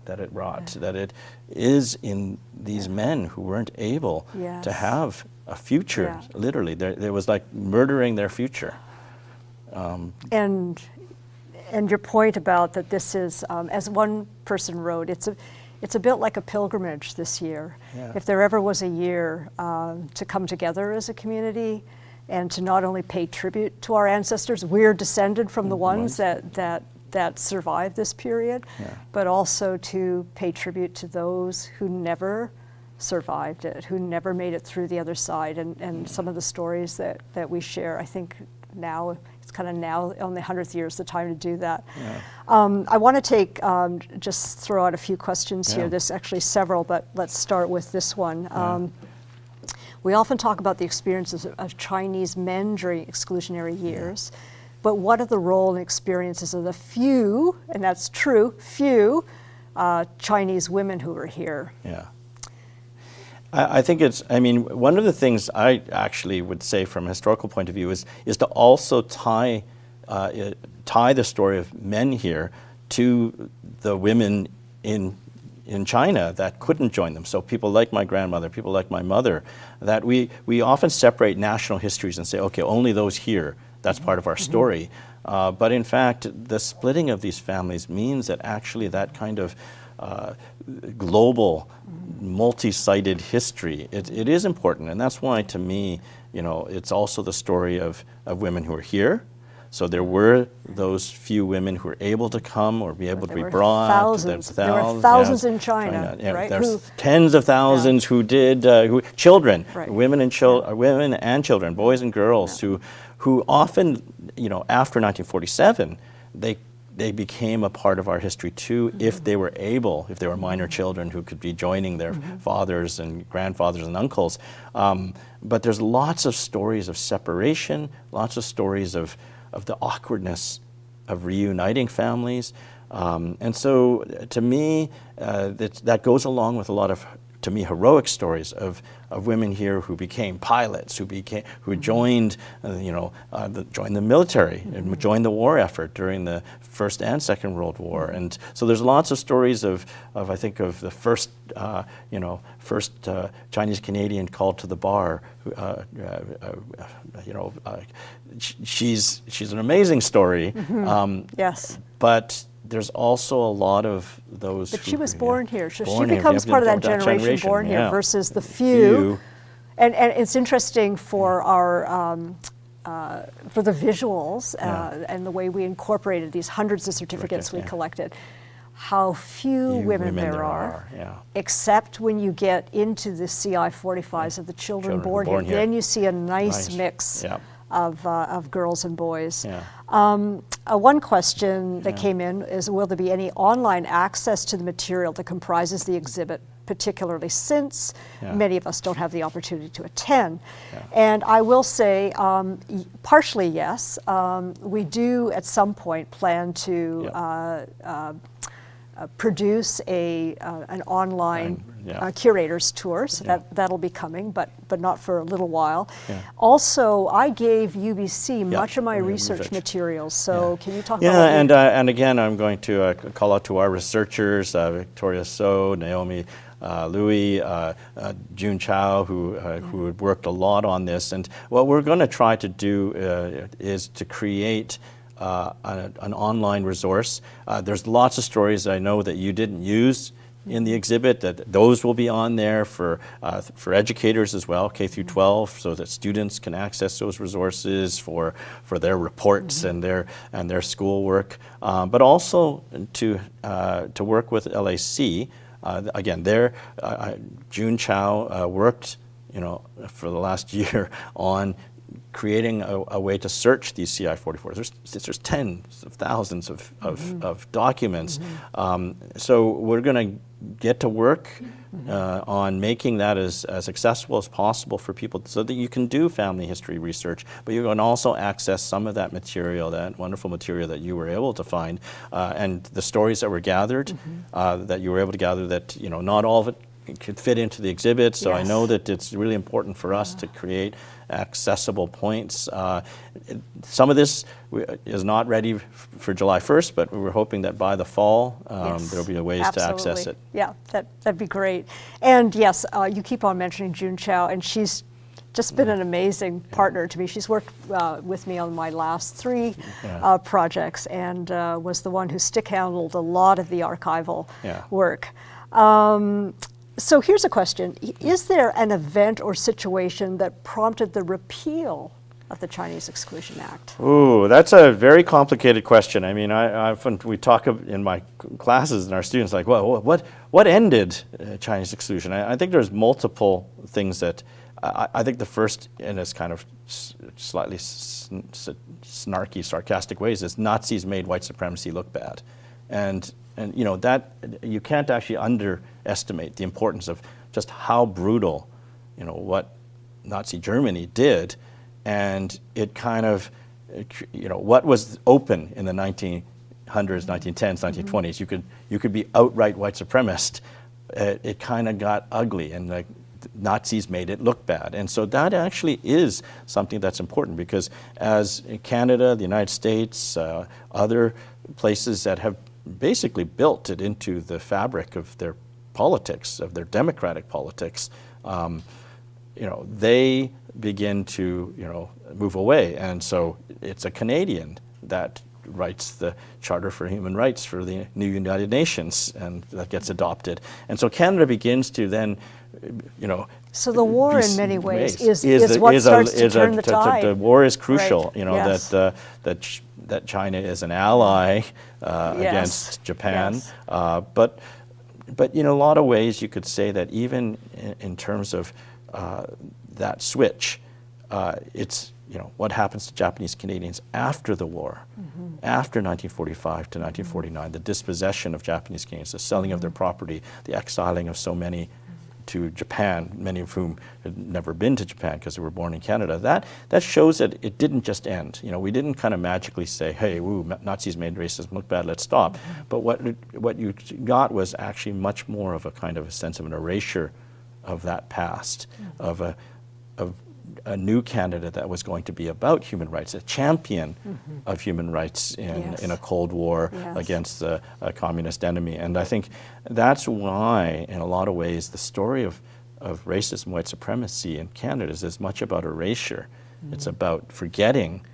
that it wrought, that it is in these men who weren't able to have a future. Literally, there was like murdering their future. And your point about that this is, as one person wrote, it's a bit like a pilgrimage this year. If there ever was a year to come together as a community and to not only pay tribute to our ancestors, we're descended from the ones that survived this period, but also to pay tribute to those who never survived it, who never made it through the other side. And some of the stories that we share, I think now, it's kind of now on the 100th year is the time to do that. I want to take, just throw out a few questions here. There's actually several, but let's start with this one. We often talk about the experiences of Chinese men during exclusionary years, but what are the role and experiences of the few, and that's true, few Chinese women who were here? I think it's, I mean, one of the things I actually would say from a historical point of view is to also tie the story of men here to the women in China that couldn't join them. So people like my grandmother, people like my mother, that we often separate national histories and say, okay, only those here, that's part of our story. But in fact, the splitting of these families means that actually that kind of global, multi-sided history, it is important. And that's why, to me, you know, it's also the story of women who are here. So there were those few women who were able to come or be able to be brought. There were thousands in China, right? There's tens of thousands who did, children, women and children, boys and girls, who often, you know, after 1947, they became a part of our history too, if they were able, if they were minor children who could be joining their fathers and grandfathers and uncles. But there's lots of stories of separation, lots of stories of the awkwardness of reuniting families. And so to me, that goes along with a lot of, to me, heroic stories of women here who became pilots, who joined, joined the military and joined the war effort during the First and Second World War. And so there's lots of stories of I think of the first Chinese Canadian called to the bar. She's an amazing story. Yes. But there's also a lot of those. But she was born here. So she becomes part of that generation born here versus the few. And it's interesting for our for the visuals and the way we incorporated these hundreds of certificates we collected. How few women there are, except when you get into the CI-45s of the children born here. Then you see a nice mix of girls and boys. One question that came in is, will there be any online access to the material that comprises the exhibit, particularly since many of us don't have the opportunity to attend? And I will say, partially yes. We do at some point plan to produce an online curators tour, so that'll be coming, but not for a little while. Yeah. Also, I gave UBC much of my research materials, so can you talk about that? Yeah, and again, I'm going to call out to our researchers, Victoria So, Naomi Louis, June Chow, who had worked a lot on this. And what we're going to try to do is to create an online resource. There's lots of stories I know that you didn't use in the exhibit, that those will be on there for educators as well, K through 12, so that students can access those resources for their reports and their schoolwork, but also to work with LAC. Again, June Chow worked, for the last year on creating a way to search these CI-44s. There's tens of thousands of documents. So we're going to get to work on making that as accessible as possible for people so that you can do family history research, but you can also access some of that material, that wonderful material that you were able to find, and the stories that were gathered, that you were able to gather, that not all of it could fit into the exhibit. So I know that it's really important for us to create accessible points. Some of this is not ready for July 1st, but we're hoping that by the fall there'll be ways to access it. Yeah, that'd be great. And yes, you keep on mentioning June Chow, and she's just been an amazing partner to me. She's worked with me on my last 3 projects, and was the one who stick-handled a lot of the archival work. So here's a question. Is there an event or situation that prompted the repeal of the Chinese Exclusion Act? Ooh, that's a very complicated question. I mean, we talk in my classes and our students like, well, what ended Chinese exclusion? I think there's multiple things that, I think the first, in this kind of slightly snarky, sarcastic ways, is Nazis made white supremacy look bad. And that you can't actually underestimate the importance of just how brutal, what Nazi Germany did, and it kind of, what was open in the 1900s, 1910s, 1920s. You could be outright white supremacist. It kind of got ugly, and the Nazis made it look bad. And so that actually is something that's important, because as Canada, the United States, other places that have basically built it into the fabric of their politics, of their democratic politics, they begin to, move away. And so it's a Canadian that writes the Charter for Human Rights for the new United Nations, and that gets adopted. And so Canada begins to then, So the war, in many ways, is what starts to turn the tide. The war is crucial, Yes. that China is an ally against Japan. But in a lot of ways, you could say that even in terms of that switch, it's what happens to Japanese Canadians after the war, after 1945 to 1949, the dispossession of Japanese Canadians, the selling of their property, the exiling of so many to Japan, many of whom had never been to Japan because they were born in Canada. That shows that it didn't just end. We didn't kind of magically say, hey, woo, Nazis made racism look bad, let's stop. But what you got was actually much more of a kind of a sense of an erasure of that past, of a new Canada that was going to be about human rights, a champion of human rights in a Cold War against a communist enemy. And I think that's why, in a lot of ways, the story of racism, white supremacy in Canada is as much about erasure. It's about forgetting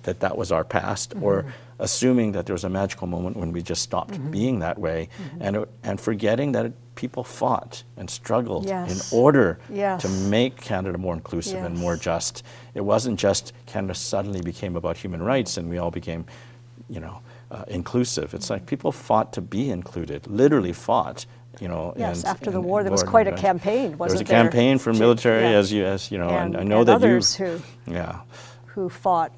that was our past, or assuming that there was a magical moment when we just stopped being that way, and forgetting that people fought and struggled in order to make Canada more inclusive and more just. It wasn't just Canada suddenly became about human rights and we all became, inclusive. It's like people fought to be included, literally fought. Yes, after the war, there was quite a campaign, wasn't there? There was a campaign for military, as you know, and I know that others you... who fought,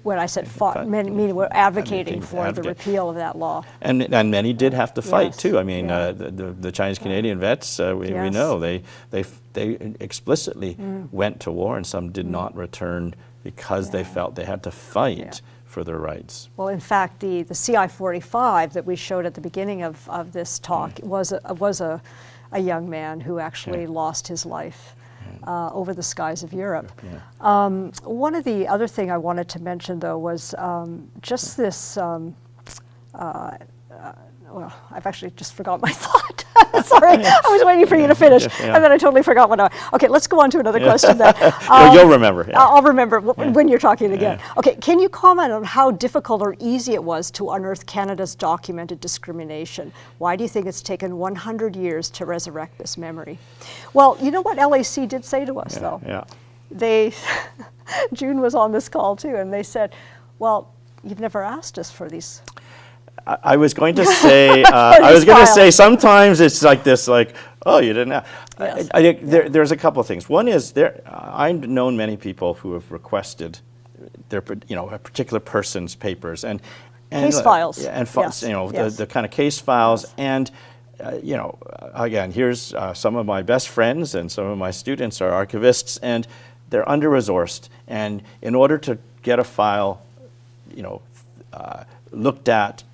when I said fought, many were advocating for the repeal of that law. And many did have to fight too. I mean, the Chinese Canadian vets, we know, they explicitly went to war, and some did not return because they felt they had to fight for their rights. Well, in fact, the CI-45 that we showed at the beginning of this talk was a young man who actually lost his life over the skies of Europe. One of the other thing I wanted to mention, though, was just this. Well, I've actually just forgot my thought. Sorry, I was waiting for you to finish, and then I totally forgot what I. Okay, let's go on to another question then. You'll remember. I'll remember when you're talking again. Okay, can you comment on how difficult or easy it was to unearth Canada's documented discrimination? Why do you think it's taken 100 years to resurrect this memory? Well, you know what LAC did say to us, though? They, June was on this call too, and they said, well, you've never asked us for these. I was going to say, sometimes it's like this, like, oh, you didn't have. Yes. I think there's a couple of things. One is I've known many people who have requested their, a particular person's papers and case files. And the kind of case files and. Again, here's some of my best friends and some of my students are archivists, and they're under-resourced. And in order to get a file, looked at,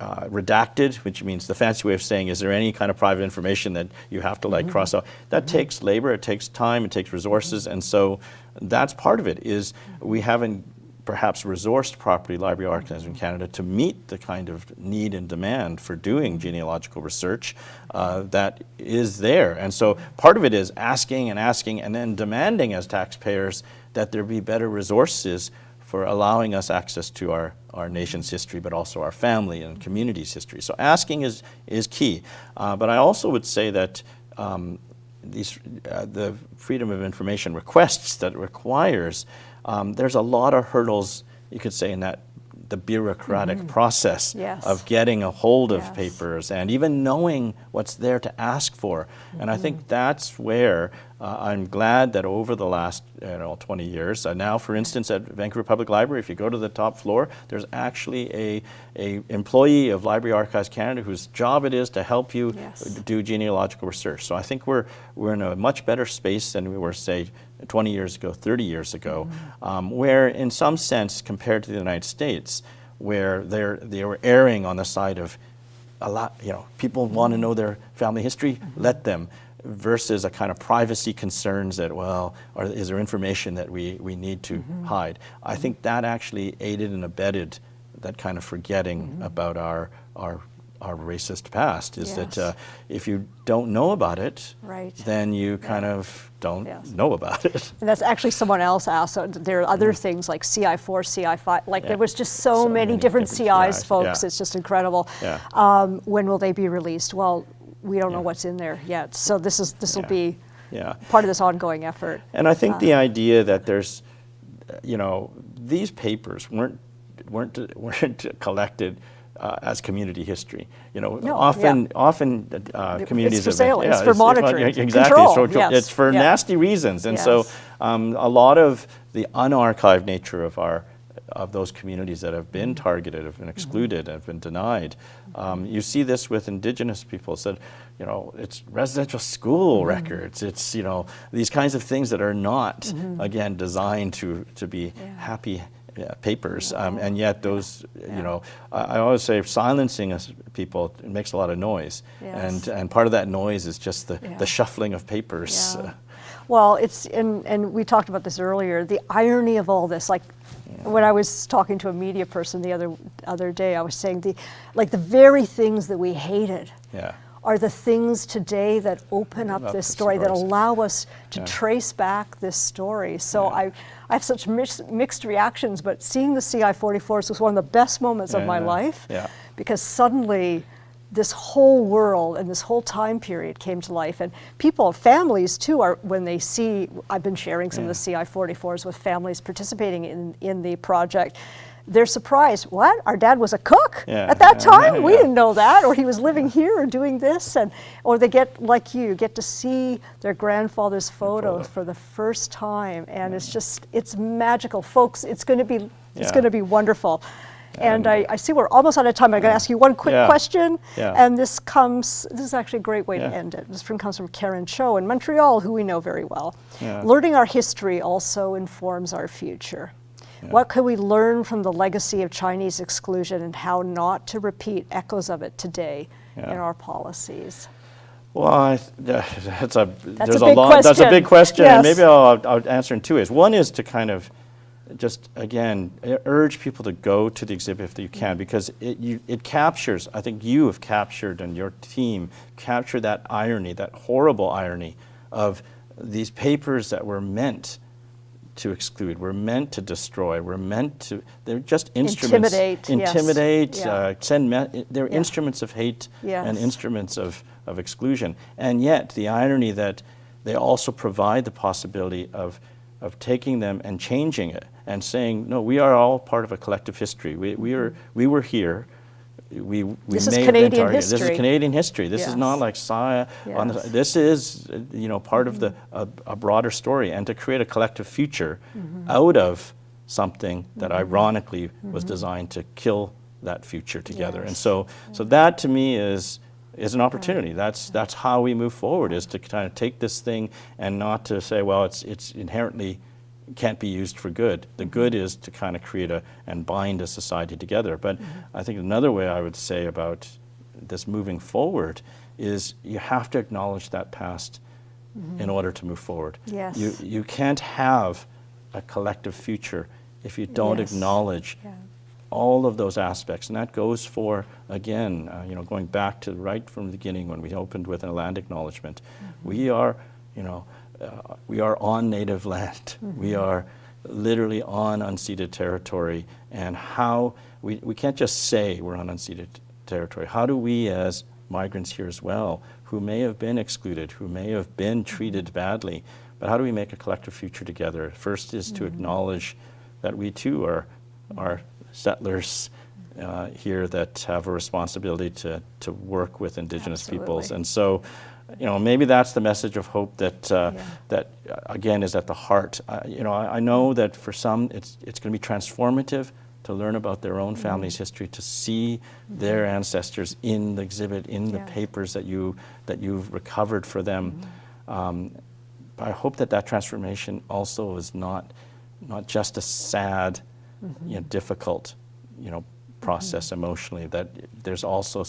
redacted, which means the fancy way of saying, is there any kind of private information that you have to cross out? That takes labor, it takes time, it takes resources, and so that's part of it. Is we haven't perhaps resourced properly library archives in Canada to meet the kind of need and demand for doing genealogical research that is there. And so part of it is asking and then demanding as taxpayers that there be better resources for allowing us access to our nation's history, but also our family and community's history. So asking is key. But I also would say that the Freedom of Information requests that it requires, there's a lot of hurdles, you could say, in that the bureaucratic process of getting a hold of papers and even knowing what's there to ask for. And I think that's where I'm glad that over the last 20 years, now for instance at Vancouver Public Library, if you go to the top floor, there's actually a employee of Library Archives Canada whose job it is to help you do genealogical research. So I think we're in a much better space than we were, say, 20 years ago, 30 years ago, where in some sense, compared to the United States, where they were erring on the side of a lot, people want to know their family history, let them, versus a kind of privacy concerns that, well, is there information that we need to hide? I think that actually aided and abetted that kind of forgetting about our racist past, is that if you don't know about it, then you kind of don't know about it. And that's actually someone else asked. There are other things like CI4, CI5, like there was just so many different CIs, folks. It's just incredible. When will they be released? Well, we don't know what's in there yet. So this will be part of this ongoing effort. And I think the idea that there's, these papers weren't collected as community history, often communities it's for surveillance, it's for monitoring, exactly. Control. So it's for nasty reasons, and so a lot of the unarchived nature of those communities that have been targeted, have been excluded, have been denied. You see this with Indigenous people. Said, it's residential school records. It's these kinds of things that are not again designed to be happy. Papers, and yet those, I always say silencing people, it makes a lot of noise, and part of that noise is just the shuffling of papers. Well, and we talked about this earlier, the irony of all this, like when I was talking to a media person the other day, I was saying the very things that we hated are the things today that open up this story, that allow us to trace back this story. So I have such mixed reactions, but seeing the CI-44s was one of the best moments of my life, because suddenly this whole world and this whole time period came to life. And people, families too, when they see, I've been sharing some of the CI-44s with families participating in the project, they're surprised. What? Our dad was a cook at that time? We didn't know that. Or he was living here or doing this. Or they get, like you, get to see their grandfather's photos for the first time. And it's magical. Folks, it's going to be wonderful. And I see we're almost out of time. I'm going to ask you one quick question. And this is actually a great way to end it. This comes from Karen Cho in Montreal, who we know very well. Learning our history also informs our future. What can we learn from the legacy of Chinese exclusion and how not to repeat echoes of it today in our policies? Well, that's a big question, yes. and maybe I'll answer in two ways. One is to kind of just, again, urge people to go to the exhibit if you can, because it captures, I think you have captured, and your team captured that irony, that horrible irony of these papers that were meant to exclude, were meant to destroy, they're just instruments. Intimidate, yes. They're instruments of hate yes. and instruments of exclusion. And yet, the irony that they also provide the possibility of taking them and changing it and saying, no, we are all part of a collective history. We were here. This is Canadian history. This is Canadian history. This is not like this is part of a broader story, and to create a collective future out of something that ironically was designed to kill that future together. Yes. And so that to me is an opportunity. That's how we move forward, is to kind of take this thing and not to say, well, it's inherently can't be used for good. The good is to kind of create and bind a society together. But I think another way I would say about this moving forward is you have to acknowledge that past in order to move forward. Yes. You can't have a collective future if you don't acknowledge all of those aspects. And that goes for, again, going back to right from the beginning when we opened with a land acknowledgement. We are, we are on native land. We are literally on unceded territory. And how we can't just say we're on unceded territory. How do we, as migrants here as well, who may have been excluded, who may have been treated badly, but how do we make a collective future together? First is to acknowledge that we too are settlers here that have a responsibility to work with Indigenous peoples. And so, maybe that's the message of hope that again is at the heart. I know that for some it's going to be transformative to learn about their own family's history, to see their ancestors in the exhibit, in the papers that you've recovered for them. But I hope that transformation also is not just a sad, difficult, process emotionally. That there's also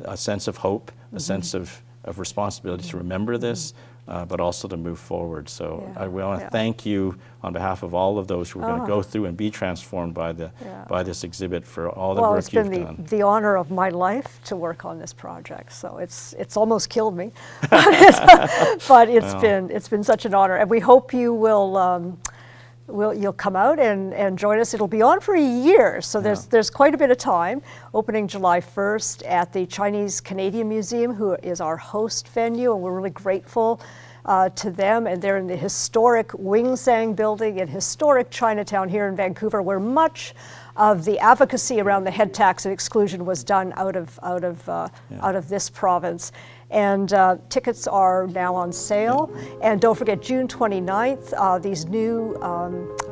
a sense of hope, a sense of responsibility to remember this, but also to move forward. So I want to thank you on behalf of all of those who are going to go through and be transformed by this exhibit for all the work you've done. Well, it's been the honor of my life to work on this project. So it's almost killed me, but it's been such an honor, and we hope you will. You'll come out and join us. It'll be on for a year, so there's quite a bit of time. Opening July 1st at the Chinese Canadian Museum, who is our host venue, and we're really grateful to them. And they're in the historic Wing Sang building in historic Chinatown here in Vancouver, where much of the advocacy around the head tax and exclusion was done out of this province. And tickets are now on sale. And don't forget, June 29th, these new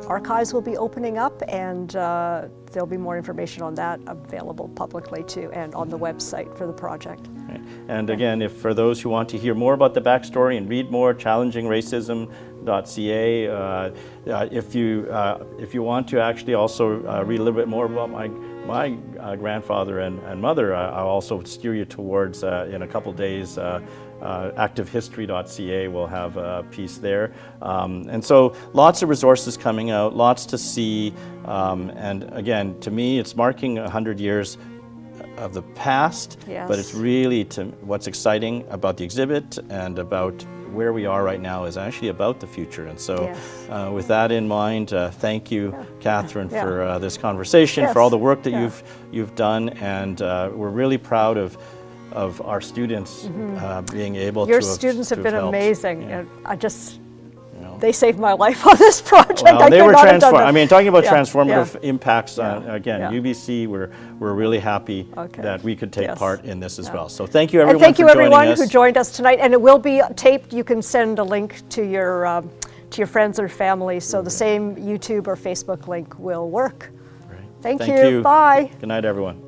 archives will be opening up, and there'll be more information on that available publicly too, and on the website for the project. Right. And again, for those who want to hear more about the backstory and read more, challengingracism.ca. If you want to actually also read a little bit more about my grandfather and mother, I'll also steer you towards, in a couple days, activehistory.ca will have a piece there. And so lots of resources coming out, lots to see. And again, to me, it's marking 100 years of the past, but it's really what's exciting about the exhibit and about where we are right now is actually about the future. And so with that in mind, thank you, Catherine, for this conversation, for all the work that you've done, and we're really proud of our students being able to. Your students have been amazing. Yeah. And they saved my life on this project. Well, they were transformed. I mean, talking about transformative impacts, again, UBC, we're really happy that we could take part in this as well. So thank you, everyone, and thank you, everyone who joined us tonight. And it will be taped. You can send a link to your friends or family. So the same YouTube or Facebook link will work. Right. Thank you. Bye. Good night, everyone.